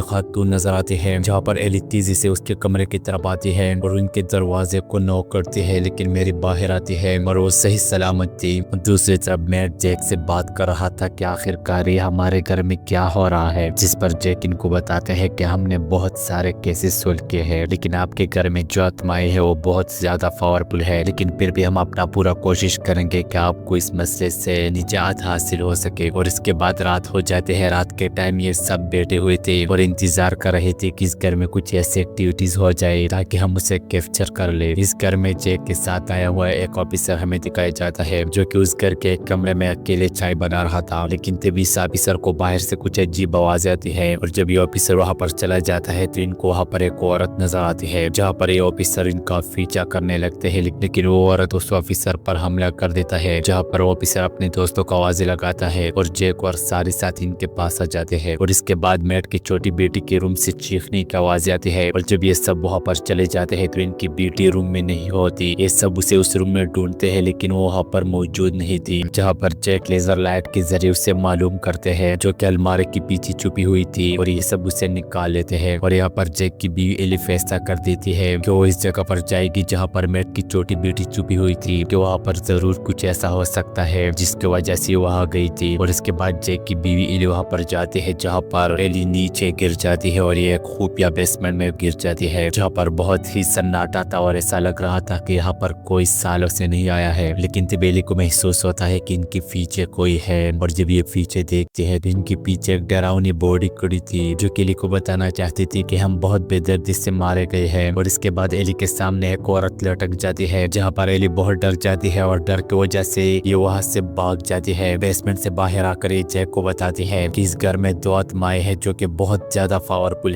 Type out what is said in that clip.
खातून नजर आती है, जहाँ पर एली तेजी से उसके कमरे की तरफ आती है और उनके दरवाजे को नॉक करती है, लेकिन मेरी बाहर आती है और वो सही सलामत थी। दूसरी तरफ मैं जैक से बात कर रहा था कि आखिरकार ये हमारे घर में क्या हो रहा है, जिस पर जैक इनको बताते हैं कि हमने बहुत सारे केसेस सोल्व किए हैं, लेकिन आपके घर में जो आत्माएं है वो बहुत ज्यादा पावरफुल है, लेकिन फिर भी हम अपना पूरा कोशिश करेंगे कि आपको इस मसले से निजात हासिल हो सके। और इसके बाद रात हो जाते हैं। रात के टाइम ये सब बैठे हुए थे और इंतजार कर रहे थे कि इस घर में कुछ ऐसी एक्टिविटीज हो जाए ताकि हम उसे कैप्चर कर ले। इस घर में जैक के साथ आया हुआ एक ऑफिसर हमें दिखाया जाता है, जो कि उस घर के एक कमरे में अकेले चाय बना रहा था, लेकिन तभी इस ऑफिसर को बाहर से कुछ अजीब आवाज आती है और जब ये ऑफिसर वहां पर चला जाता है तो इनको वहां पर एक औरत नजर आती है, जहाँ पर ये ऑफिसर इनका पीछा करने लगते हैं, लेकिन वो औरत उस ऑफिसर पर हमला कर देता है, जहाँ पर ऑफिसर अपने दोस्तों को आवाजें लगाता है और जैक और सारे साथी इनके पास आ जाते हैं। और इसके बाद मैट की छोटी बेटी के रूम से चीखने की आवाज आती है और जब ये सब वहां पर चले जाते हैं तो इनकी बेटी रूम में नहीं होती। ये सब उसे उस रूम में ढूंढते हैं, लेकिन वो वहां पर मौजूद नहीं थी, जहाँ पर जैक लेजर लाइट के जरिए उसे मालूम करते हैं, जो कि अलमारी के पीछे छुपी हुई थी, और ये सब उसे निकाल लेते हैं। और यहाँ पर जैक की बीवी एली फैसला कर देती है कि वो इस जगह पर जाएगी जहाँ पर मैट की छोटी बेटी छुपी हुई थी, कि वहाँ पर जरूर कुछ ऐसा हो सकता है जिसकी वजह से वहाँ गई थी। और इसके बाद जैक की बीवी एली वहाँ पर जाती है, जहाँ पर एली नीचे गिर जाती है और ये एक खुफिया बेसमेंट में गिर जाती है, जहाँ पर बहुत ही सन्नाटा था और ऐसा लग रहा था कि यहाँ पर कोई सालों से नहीं आया है। लेकिन तब एली को महसूस होता है कि इनके पीछे कोई है, और जब ये पीछे देखते हैं तो इनके पीछे एक डरावनी बॉडी खड़ी थी, जो कि एली को बताना चाहती थी कि हम बहुत बेदर्दी से मारे गए हैं। और इसके बाद एली के सामने एक औरत लटक जाती है, जहाँ पर एली बहुत डर जाती है और डर की वजह से ये वहां से भाग जाती है। बेसमेंट से बाहर आकर ये जैक को बताती है कि इस घर में दो आत्माएं हैं जो कि बहुत ज्यादा पावरफुल है।